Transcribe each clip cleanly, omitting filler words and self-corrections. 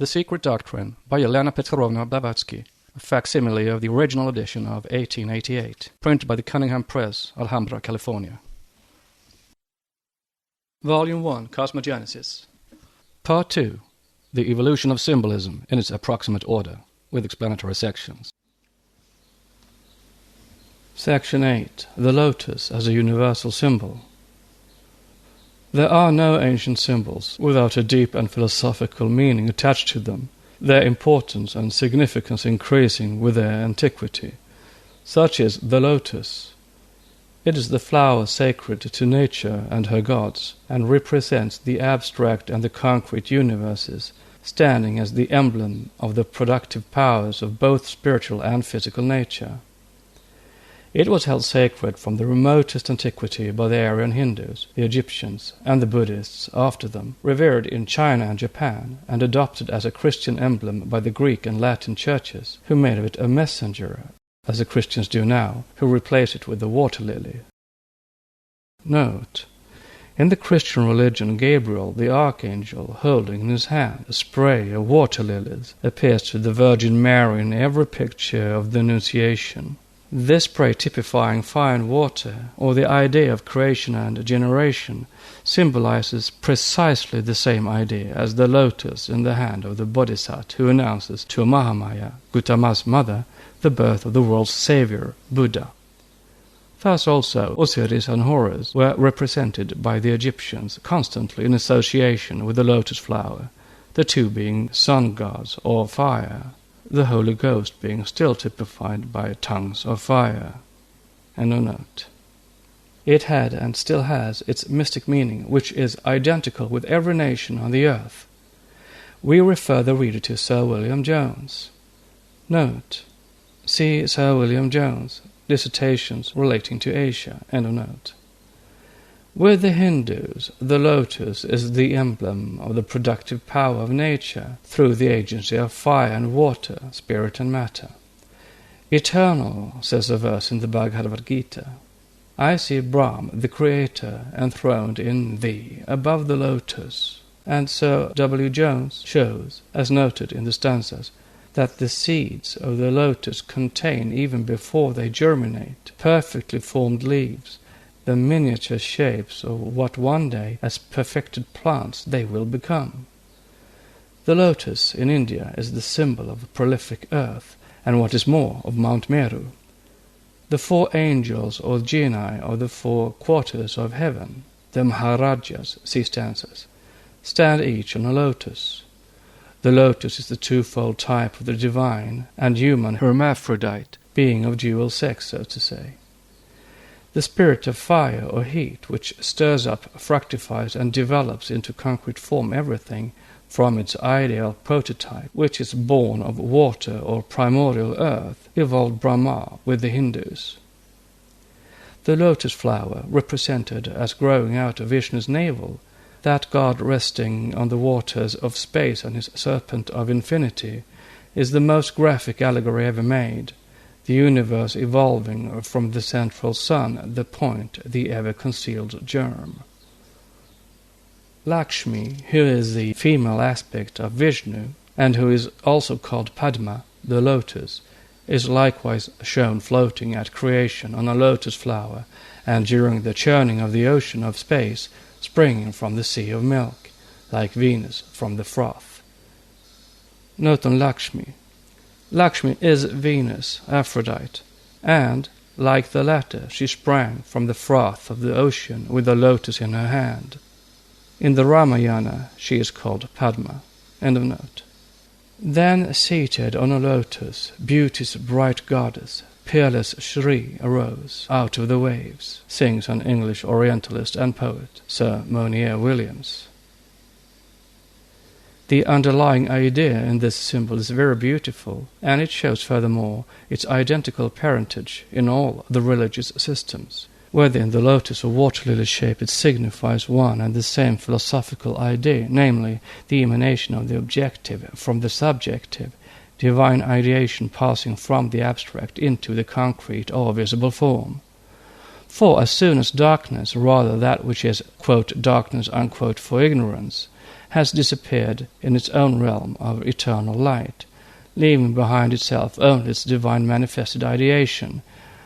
The Secret Doctrine by Elena Petrovna Blavatsky, a facsimile of the original edition of 1888, printed by the Cunningham Press, Alhambra, California. Volume 1, Cosmogenesis. Part 2, The Evolution of Symbolism in its approximate order, with explanatory sections. Section 8, The Lotus as a Universal Symbol. There are no ancient symbols without a deep and philosophical meaning attached to them, their importance and significance increasing with their antiquity. Such is the lotus. It is the flower sacred to nature and her gods, and represents the abstract and the concrete universes, standing as the emblem of the productive powers of both spiritual and physical nature. It was held sacred from the remotest antiquity by the Aryan Hindus, the Egyptians, and the Buddhists after them, revered in China and Japan, and adopted as a Christian emblem by the Greek and Latin churches, who made of it a messenger, as the Christians do now, who replace it with the water lily. Note: in the Christian religion, Gabriel, the archangel, holding in his hand a spray of water lilies, appears to the Virgin Mary in every picture of the Annunciation. This spray, typifying fire and water, or the idea of creation and generation, symbolizes precisely the same idea as the lotus in the hand of the Bodhisattva who announces to Mahamaya, Gautama's mother, the birth of the world's savior, Buddha. Thus also Osiris and Horus were represented by the Egyptians constantly in association with the lotus flower, the two being sun gods or fire, the Holy Ghost being still typified by tongues of fire. End of note. It had and still has its mystic meaning, which is identical with every nation on the earth. We refer the reader to Sir William Jones. Note: see Sir William Jones, Dissertations Relating to Asia. End of note. With the Hindus, the lotus is the emblem of the productive power of nature through the agency of fire and water, spirit and matter. Eternal, says a verse in the Bhagavad Gita, I see Brahm, the Creator, enthroned in thee, above the lotus. And Sir W. Jones shows, as noted in the stanzas, that the seeds of the lotus contain, even before they germinate, perfectly formed leaves, the miniature shapes of what one day, as perfected plants, they will become. The lotus in India is the symbol of a prolific earth, and what is more, of Mount Meru. The four angels or genii of the four quarters of heaven, the Maharajas, see stanzas, stand each on a lotus. The lotus is the twofold type of the divine and human hermaphrodite, being of dual sex, so to say. The spirit of fire or heat, which stirs up, fructifies, and develops into concrete form everything from its ideal prototype, which is born of water or primordial earth, evolved Brahma with the Hindus. The lotus flower, represented as growing out of Vishnu's navel, that god resting on the waters of space on his serpent of infinity, is the most graphic allegory ever made, the universe evolving from the central sun, the point, the ever-concealed germ. Lakshmi, who is the female aspect of Vishnu, and who is also called Padma, the lotus, is likewise shown floating at creation on a lotus flower, and during the churning of the ocean of space, springing from the sea of milk, like Venus from the froth. Note on Lakshmi. Lakshmi is Venus, Aphrodite, and, like the latter, she sprang from the froth of the ocean with a lotus in her hand. In the Ramayana, she is called Padma. End of note. Then, seated on a lotus, beauty's bright goddess, peerless Shri, arose out of the waves, sings an English Orientalist and poet, Sir Monier Williams. The underlying idea in this symbol is very beautiful, and it shows furthermore its identical parentage in all the religious systems. Whether in the lotus or water lily shape, it signifies one and the same philosophical idea, namely, the emanation of the objective from the subjective, divine ideation passing from the abstract into the concrete or visible form. For as soon as darkness, rather that which is, quote, darkness, unquote, for ignorance, has disappeared in its own realm of eternal light, leaving behind itself only its divine manifested ideation.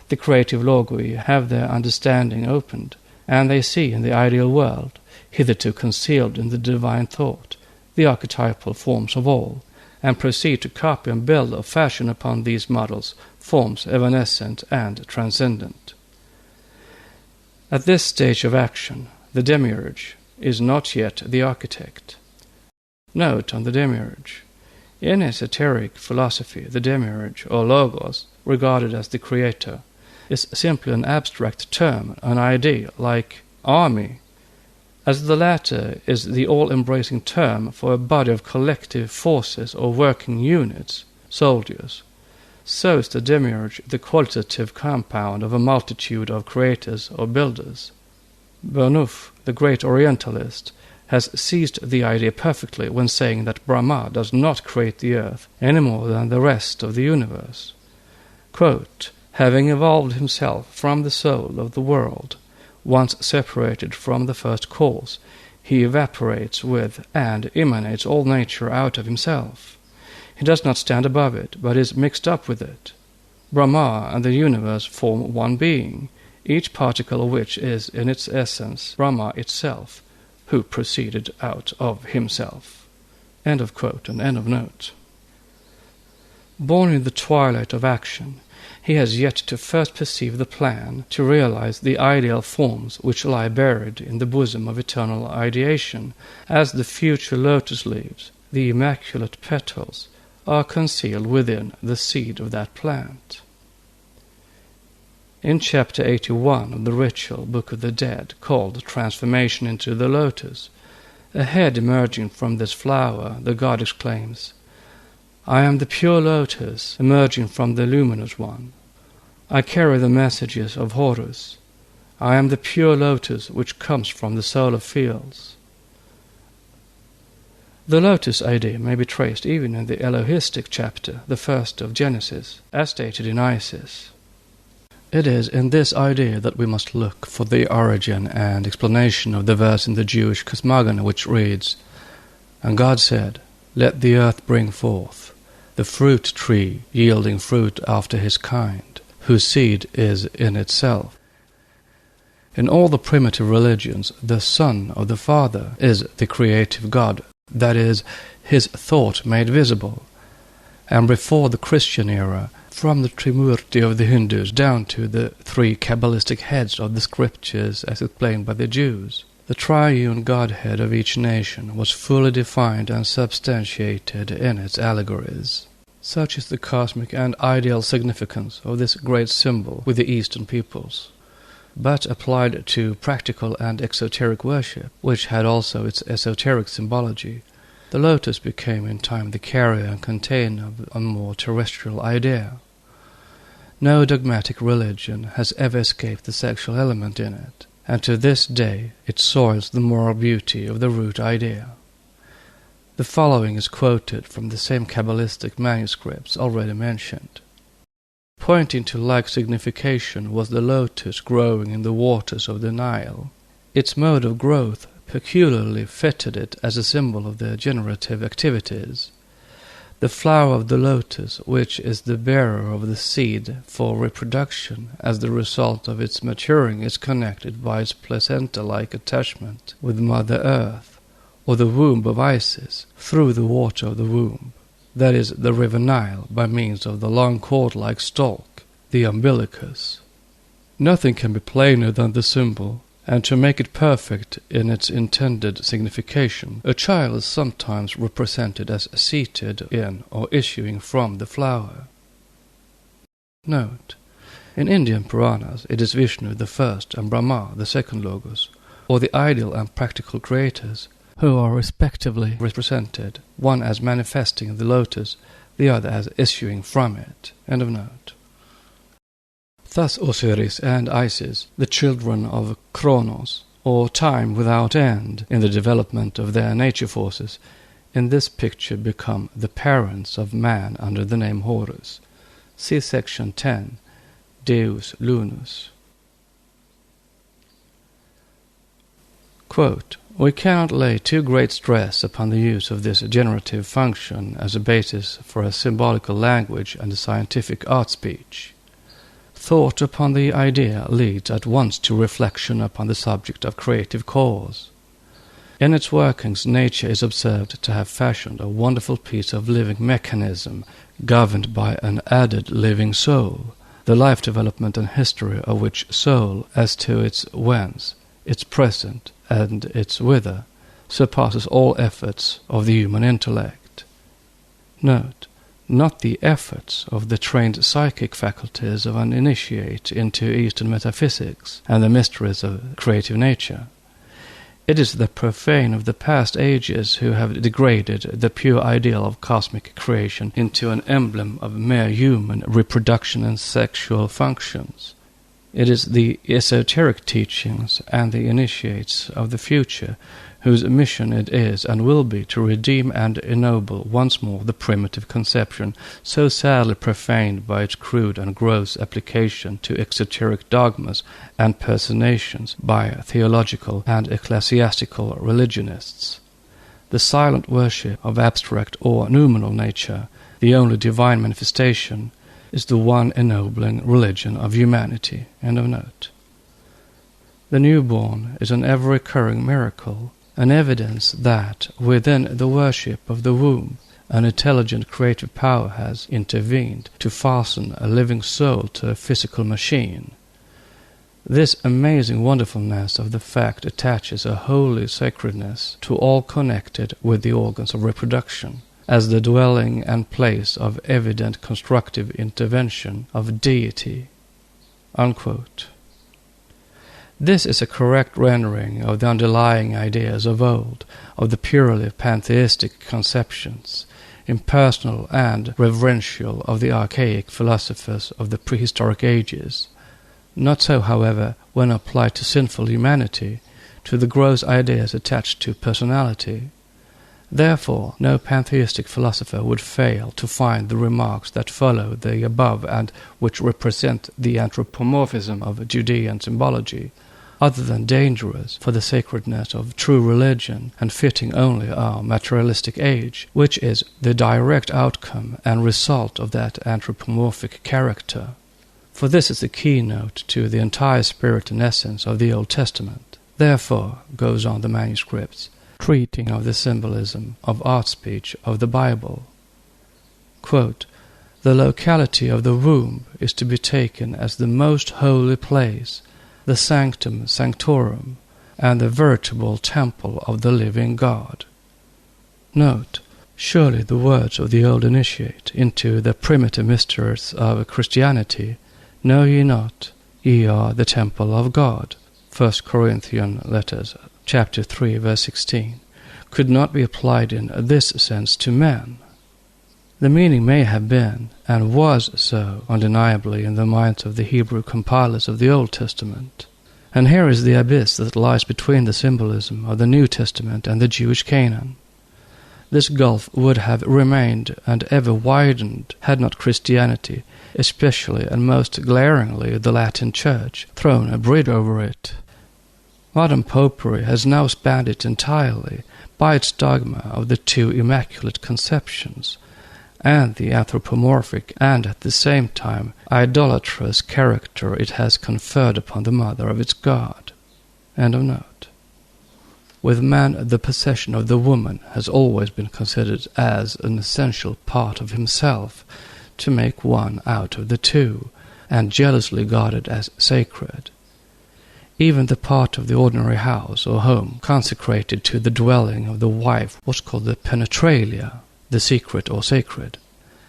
The creative logoi have their understanding opened, and they see in the ideal world, hitherto concealed in the divine thought, the archetypal forms of all, and proceed to copy and build or fashion upon these models forms evanescent and transcendent. At this stage of action, the demiurge is not yet the architect. Note on the demiurge. In esoteric philosophy, the demiurge, or logos, regarded as the creator, is simply an abstract term, an idea, like army, as the latter is the all-embracing term for a body of collective forces or working units, soldiers. So is the demiurge the qualitative compound of a multitude of creators or builders. Burnouf, the great Orientalist, has seized the idea perfectly when saying that Brahma does not create the earth any more than the rest of the universe. Quote, having evolved himself from the soul of the world, once separated from the first cause, he evaporates with and emanates all nature out of himself. He does not stand above it, but is mixed up with it. Brahma and the universe form one being, each particle of which is in its essence Brahma itself, who proceeded out of himself. End of quote and end of note. Born in the twilight of action, he has yet to first perceive the plan to realize the ideal forms which lie buried in the bosom of eternal ideation, as the future lotus leaves, the immaculate petals, are concealed within the seed of that plant. In chapter 81 of the ritual Book of the Dead, called Transformation into the Lotus, a head emerging from this flower, the god exclaims, I am the pure lotus emerging from the luminous one. I carry the messages of Horus. I am the pure lotus which comes from the solar fields. The lotus idea may be traced even in the Elohistic chapter, the first of Genesis, as stated in Isis. It is in this idea that we must look for the origin and explanation of the verse in the Jewish cosmogony which reads, And God said, Let the earth bring forth the fruit tree yielding fruit after his kind, whose seed is in itself. In all the primitive religions, the Son of the Father is the creative God, that is, his thought made visible. And before the Christian era, from the Trimurti of the Hindus down to the three Kabbalistic heads of the scriptures as explained by the Jews, the triune Godhead of each nation was fully defined and substantiated in its allegories. Such is the cosmic and ideal significance of this great symbol with the Eastern peoples. But applied to practical and exoteric worship, which had also its esoteric symbology, the lotus became in time the carrier and container of a more terrestrial idea. No dogmatic religion has ever escaped the sexual element in it, and to this day it soils the moral beauty of the root idea. The following is quoted from the same Kabbalistic manuscripts already mentioned. Pointing to like signification was the lotus growing in the waters of the Nile. Its mode of growth peculiarly fitted it as a symbol of the generative activities. The flower of the lotus, which is the bearer of the seed for reproduction as the result of its maturing, is connected by its placenta-like attachment with Mother Earth, or the womb of Isis, through the water of the womb, that is, the river Nile, by means of the long cord-like stalk, the umbilicus. Nothing can be plainer than the symbol, and to make it perfect in its intended signification, a child is sometimes represented as seated in or issuing from the flower. Note: in Indian Puranas it is Vishnu the first and Brahma the second logos, or the ideal and practical creators, who are respectively represented, one as manifesting the lotus, the other as issuing from it. End of note. Thus Osiris and Isis, the children of Kronos, or time without end in the development of their nature forces, in this picture become the parents of man under the name Horus. See section 10, Deus Lunus. Quote, "We cannot lay too great stress upon the use of this generative function as a basis for a symbolical language and a scientific art speech. Thought upon the idea leads at once to reflection upon the subject of creative cause. In its workings, nature is observed to have fashioned a wonderful piece of living mechanism governed by an added living soul, the life development and history of which soul, as to its whence, its present, and its whither, surpasses all efforts of the human intellect." Note, not the efforts of the trained psychic faculties of an initiate into Eastern metaphysics and the mysteries of creative nature. It is the profane of the past ages who have degraded the pure ideal of cosmic creation into an emblem of mere human reproduction and sexual functions. It is the esoteric teachings and the initiates of the future whose mission it is and will be to redeem and ennoble once more the primitive conception so sadly profaned by its crude and gross application to exoteric dogmas and personations by theological and ecclesiastical religionists. The silent worship of abstract or noumenal nature, the only divine manifestation, is the one ennobling religion of humanity. End of note. The newborn is an ever-recurring miracle, an evidence that, within the worship of the womb, an intelligent creative power has intervened to fasten a living soul to a physical machine. This amazing wonderfulness of the fact attaches a holy sacredness to all connected with the organs of reproduction, as the dwelling and place of evident constructive intervention of deity." Unquote. This is a correct rendering of the underlying ideas of old, of the purely pantheistic conceptions, impersonal and reverential of the archaic philosophers of the prehistoric ages. Not so, however, when applied to sinful humanity, to the gross ideas attached to personality. Therefore, no pantheistic philosopher would fail to find the remarks that follow the above and which represent the anthropomorphism of Judean symbology, other than dangerous for the sacredness of true religion and fitting only our materialistic age, which is the direct outcome and result of that anthropomorphic character. For this is the keynote to the entire spirit and essence of the Old Testament. Therefore, goes on the manuscripts, treating of the symbolism of art speech of the Bible. Quote, "The locality of the womb is to be taken as the most holy place, the sanctum sanctorum, and the veritable temple of the living God." Note, surely the words of the old initiate into the primitive mysteries of Christianity, "Know ye not, ye are the temple of God," 1 Corinthians letters, chapter 3, verse 16, could not be applied in this sense to men. The meaning may have been, and was so, undeniably in the minds of the Hebrew compilers of the Old Testament. And here is the abyss that lies between the symbolism of the New Testament and the Jewish Canaan. This gulf would have remained and ever widened had not Christianity, especially and most glaringly the Latin Church, thrown a bridge over it. Modern popery has now spanned it entirely by its dogma of the two immaculate conceptions, and the anthropomorphic and at the same time idolatrous character it has conferred upon the mother of its God. End of note. With man, the possession of the woman has always been considered as an essential part of himself, to make one out of the two, and jealously guarded as sacred. Even the part of the ordinary house or home consecrated to the dwelling of the wife was called the penetralia, the secret or sacred,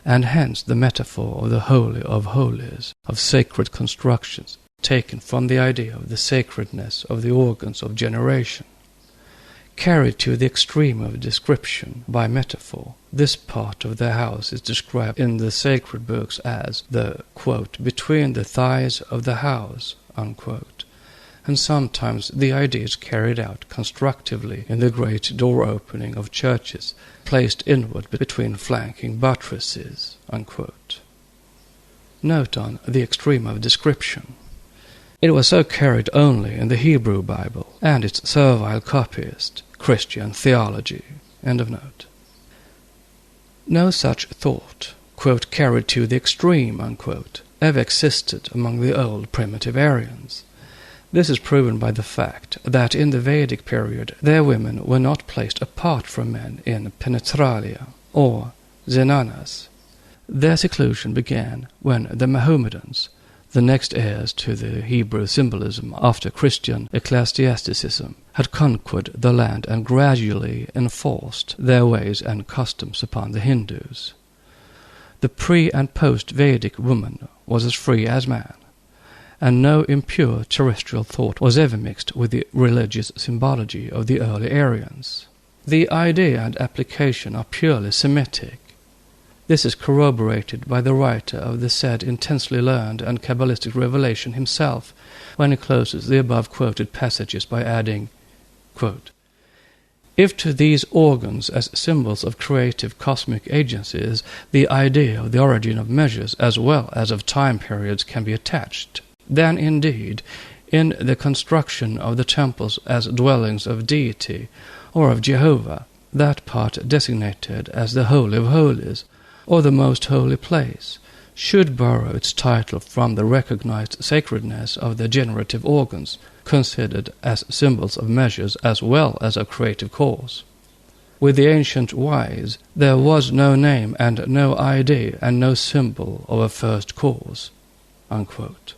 and hence the metaphor of the Holy of Holies, of sacred constructions, taken from the idea of the sacredness of the organs of generation. Carried to the extreme of description by metaphor, this part of the house is described in the sacred books as the, quote, "between the thighs of the house," unquote. And sometimes the idea is carried out constructively in the great door opening of churches, placed inward between flanking buttresses, unquote. Note on the extreme of description. It was so carried only in the Hebrew Bible and its servile copyist, Christian theology. End of note. No such thought, quote, carried to the extreme, unquote, ever existed among the old primitive Aryans. This is proven by the fact that in the Vedic period their women were not placed apart from men in penetralia, or zenanas. Their seclusion began when the Mohammedans, the next heirs to the Hebrew symbolism after Christian ecclesiasticism, had conquered the land and gradually enforced their ways and customs upon the Hindus. The pre- and post-Vedic woman was as free as man, and no impure terrestrial thought was ever mixed with the religious symbology of the early Aryans. The idea and application are purely Semitic. This is corroborated by the writer of the said intensely learned and Kabbalistic revelation himself, when he closes the above-quoted passages by adding, quote, "If to these organs as symbols of creative cosmic agencies the idea of the origin of measures as well as of time periods can be attached, then indeed, in the construction of the temples as dwellings of deity or of Jehovah, that part designated as the Holy of Holies, or the most holy place, should borrow its title from the recognized sacredness of the generative organs, considered as symbols of measures as well as of creative cause. With the ancient wise, there was no name and no idea and no symbol of a first cause." Unquote.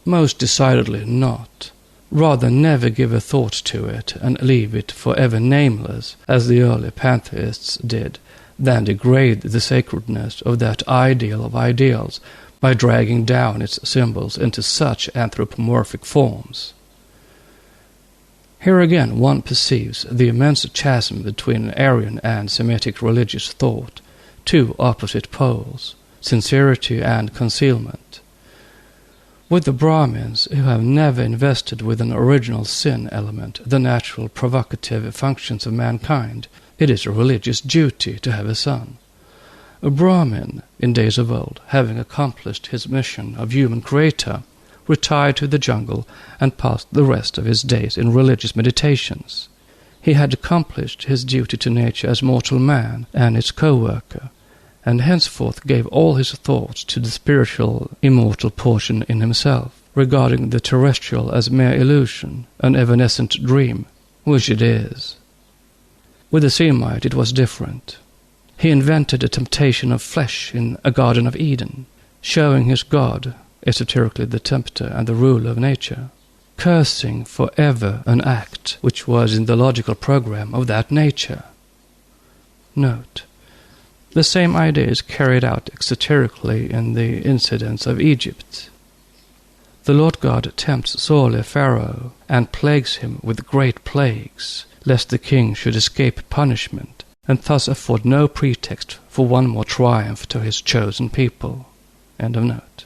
Most decidedly not. Rather never give a thought to it and leave it forever nameless, as the early pantheists did, than degrade the sacredness of that ideal of ideals by dragging down its symbols into such anthropomorphic forms. Here again one perceives the immense chasm between Aryan and Semitic religious thought, two opposite poles, sincerity and concealment. With the Brahmins, who have never invested with an original sin element the natural provocative functions of mankind, it is a religious duty to have a son. A Brahmin, in days of old, having accomplished his mission of human creator, retired to the jungle and passed the rest of his days in religious meditations. He had accomplished his duty to nature as mortal man and its co-worker, and henceforth gave all his thoughts to the spiritual, immortal portion in himself, regarding the terrestrial as mere illusion, an evanescent dream, which it is. With the Semite it was different. He invented a temptation of flesh in a Garden of Eden, showing his God, esoterically the tempter and the ruler of nature, cursing forever an act which was in the logical program of that nature. Note: the same idea is carried out exoterically in the incidents of Egypt. The Lord God tempts sorely Pharaoh and plagues him with great plagues, lest the king should escape punishment, and thus afford no pretext for one more triumph to his chosen people. End of note.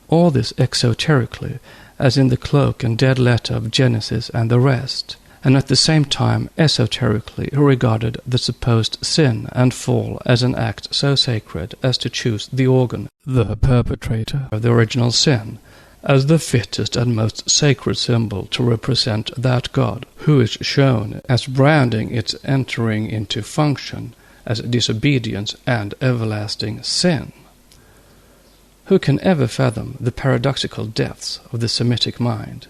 All this exoterically, as in the cloak and dead letter of Genesis and the rest, and at the same time esoterically regarded the supposed sin and fall as an act so sacred as to choose the organ, the perpetrator of the original sin, as the fittest and most sacred symbol to represent that God, who is shown as branding its entering into function as disobedience and everlasting sin. Who can ever fathom the paradoxical depths of the Semitic mind?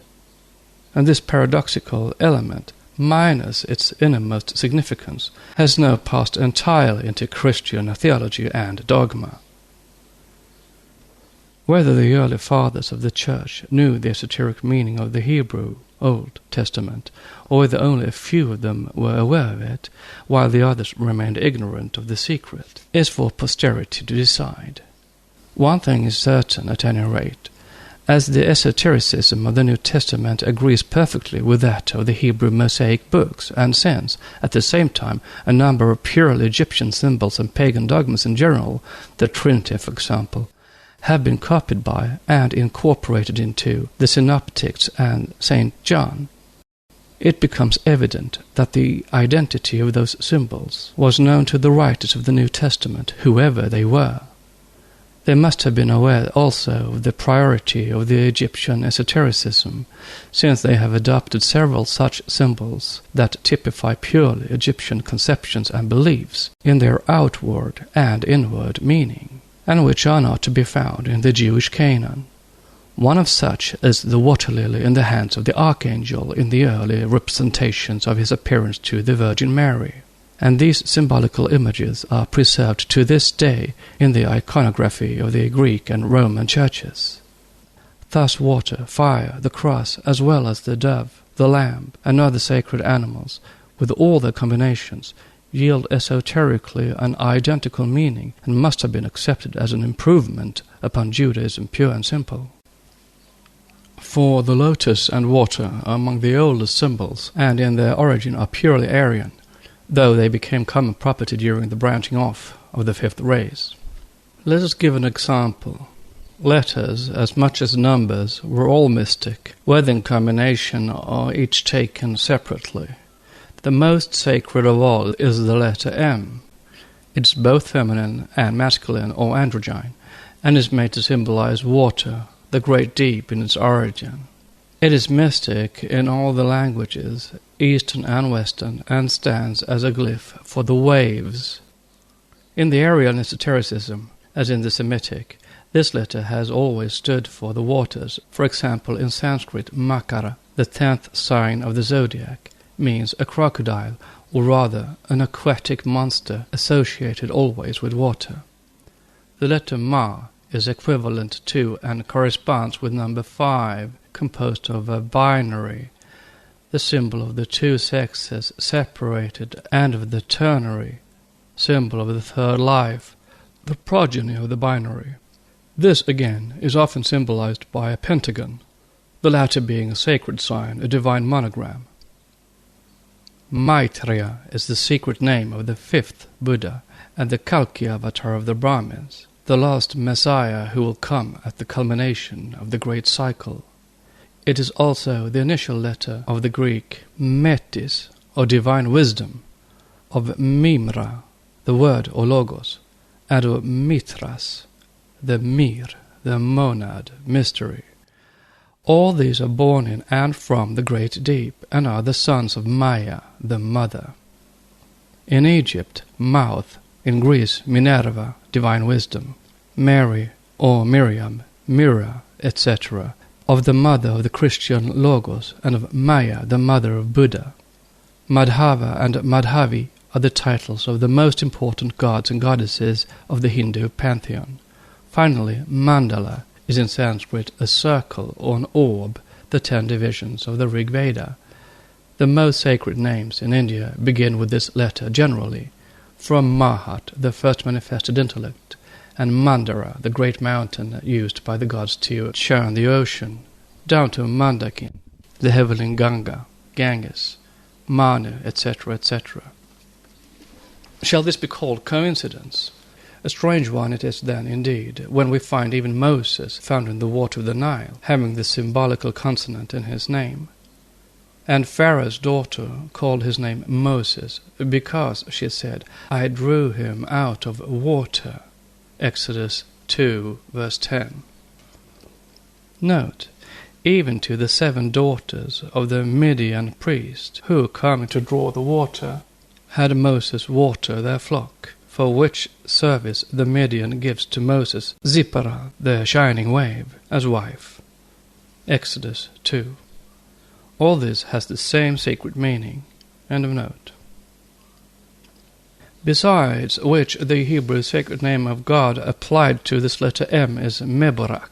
And this paradoxical element, minus its innermost significance, has now passed entirely into Christian theology and dogma. Whether the early fathers of the Church knew the esoteric meaning of the Hebrew Old Testament, or whether only a few of them were aware of it, while the others remained ignorant of the secret, is for posterity to decide. One thing is certain, at any rate: as the esotericism of the New Testament agrees perfectly with that of the Hebrew Mosaic books, and since, at the same time, a number of purely Egyptian symbols and pagan dogmas in general, the Trinity, for example, have been copied by and incorporated into the Synoptics and St. John, it becomes evident that the identity of those symbols was known to the writers of the New Testament, whoever they were. They must have been aware also of the priority of the Egyptian esotericism, since they have adopted several such symbols that typify purely Egyptian conceptions and beliefs in their outward and inward meaning, and which are not to be found in the Jewish Canaan. One of such is the water lily in the hands of the archangel in the early representations of his appearance to the Virgin Mary. And these symbolical images are preserved to this day in the iconography of the Greek and Roman churches. Thus water, fire, the cross, as well as the dove, the lamb, and other sacred animals, with all their combinations, yield esoterically an identical meaning and must have been accepted as an improvement upon Judaism pure and simple. For the lotus and water are among the oldest symbols, and in their origin are purely Aryan, though they became common property during the branching off of the fifth race. Let us give an example. Letters, as much as numbers, were all mystic, whether in combination or each taken separately. The most sacred of all is the letter M. It is both feminine and masculine or androgyne, and is made to symbolize water, the great deep in its origin. It is mystic in all the languages, Eastern and Western, and stands as a glyph for the waves. In the Aryan esotericism, as in the Semitic, this letter has always stood for the waters. For example, in Sanskrit, Makara, the 10th sign of the zodiac, means a crocodile, or rather an aquatic monster associated always with water. The letter Ma is equivalent to and corresponds with number 5, composed of a binary, the symbol of the two sexes separated, and of the ternary, symbol of the third life, the progeny of the binary. This, again, is often symbolized by a pentagon, the latter being a sacred sign, a divine monogram. Maitreya is the secret name of the 5th Buddha and the Kalki avatar of the Brahmins, the last Messiah who will come at the culmination of the great cycle. It is also the initial letter of the Greek metis, or divine wisdom, of mimra, the word or logos, and of mitras, the mir, the monad, mystery. All these are born in and from the great deep, and are the sons of Maya, the mother. In Egypt, mouth, in Greece, Minerva, divine wisdom, Mary, or Miriam, Mira, etc., of the mother of the Christian Logos, and of Maya, the mother of Buddha. Madhava and Madhavi are the titles of the most important gods and goddesses of the Hindu pantheon. Finally, Mandala is in Sanskrit a circle or an orb, the 10 divisions of the Rig Veda. The most sacred names in India begin with this letter generally, from Mahat, the first manifested intellect, and Mandara, the great mountain used by the gods to churn the ocean, down to Mandakin, the heavenly Ganga, Ganges, Manu, etc., etc. Shall this be called coincidence? A strange one it is then, indeed, when we find even Moses found in the water of the Nile, having the symbolical consonant in his name. And Pharaoh's daughter called his name Moses, because, she said, I drew him out of water. Exodus 2, verse 10. Note, even to the 7 daughters of the Midian priest, who, coming to draw the water, had Moses water their flock, for which service the Midian gives to Moses Zipporah, the shining wave, as wife. Exodus 2. All this has the same sacred meaning. End of note. Besides which, the Hebrew sacred name of God applied to this letter M is Meborach,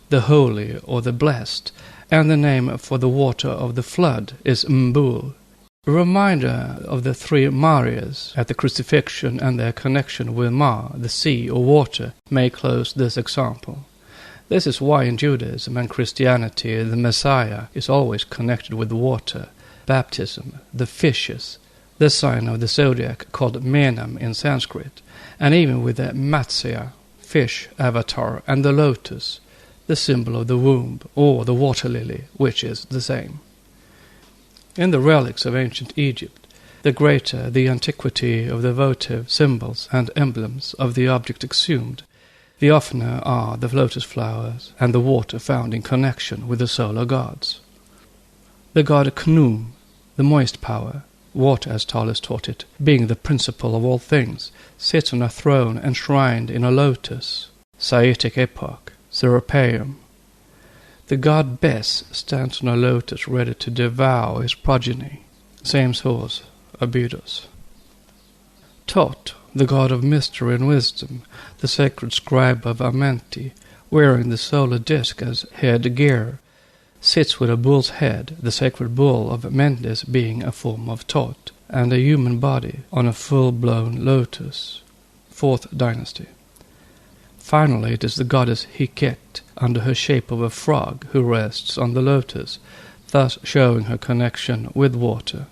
the holy or the blessed, and the name for the water of the flood is Mbul. A reminder of the 3 Marias at the crucifixion and their connection with Ma, the sea or water, may close this example. This is why in Judaism and Christianity the Messiah is always connected with water, baptism, the fishes, the sign of the zodiac called Menam in Sanskrit, and even with the Matsya, fish avatar, and the lotus, the symbol of the womb, or the water lily, which is the same. In the relics of ancient Egypt, the greater the antiquity of the votive symbols and emblems of the object exhumed, The oftener are the lotus flowers and the water found in connection with the solar gods. The god Khnum, the moist power, water as Thales taught it, being the principle of all things, sits on a throne enshrined in a lotus, Saitic epoch, Serapeum. The god Bes stands on a lotus ready to devour his progeny, same source, Abydos. Tot, the god of mystery and wisdom, the sacred scribe of Amenti, wearing the solar disk as headgear, sits with a bull's head, the sacred bull of Mendes being a form of Tot, and a human body on a full-blown lotus. 4th dynasty. Finally, it is the goddess Hiket, under her shape of a frog, who rests on the lotus, thus showing her connection with water.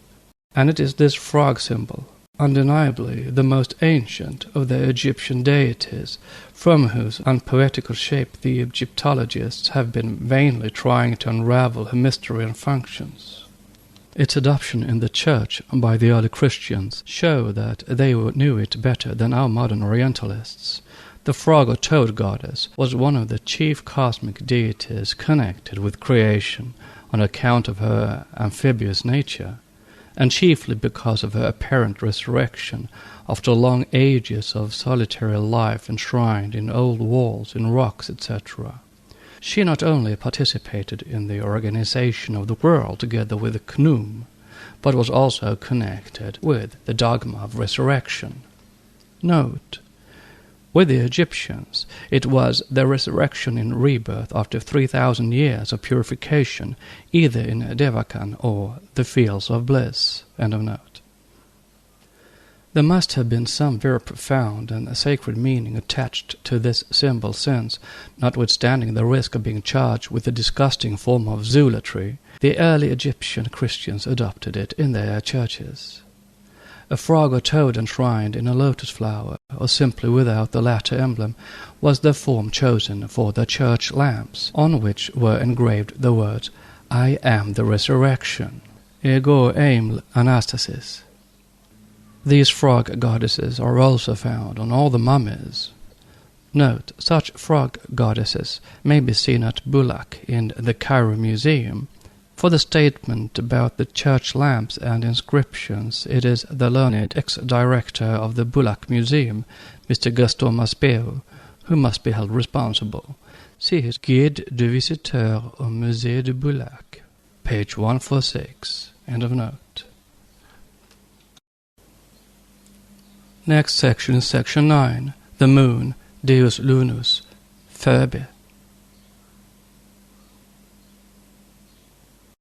And it is this frog symbol, undeniably the most ancient of the Egyptian deities, from whose unpoetical shape the Egyptologists have been vainly trying to unravel her mystery and functions. Its adoption in the Church by the early Christians show that they knew it better than our modern Orientalists. The frog or toad goddess was one of the chief cosmic deities connected with creation on account of her amphibious nature, and chiefly because of her apparent resurrection after long ages of solitary life enshrined in old walls, in rocks, etc. She not only participated in the organization of the world together with Khnum, but was also connected with the dogma of resurrection. Note: with the Egyptians, it was the resurrection in rebirth after 3,000 years of purification, either in Devakan or the fields of bliss. End of note. There must have been some very profound and sacred meaning attached to this symbol since, notwithstanding the risk of being charged with a disgusting form of zealotry, the early Egyptian Christians adopted it in their churches. A frog or toad enshrined in a lotus flower, or simply without the latter emblem, was the form chosen for the church lamps, on which were engraved the words, "I am the resurrection," ego eim anastasis. These frog goddesses are also found on all the mummies. Note, such frog goddesses may be seen at Bulak in the Cairo Museum. For the statement about the church lamps and inscriptions, it is the learned ex-director of the Bulak Museum, Mr. Gaston Maspero, who must be held responsible. See his Guide de Visiteur au Musée de Bulak, page 146, end of note. Next section is section 9, the moon, Deus Lunus, Phoebe.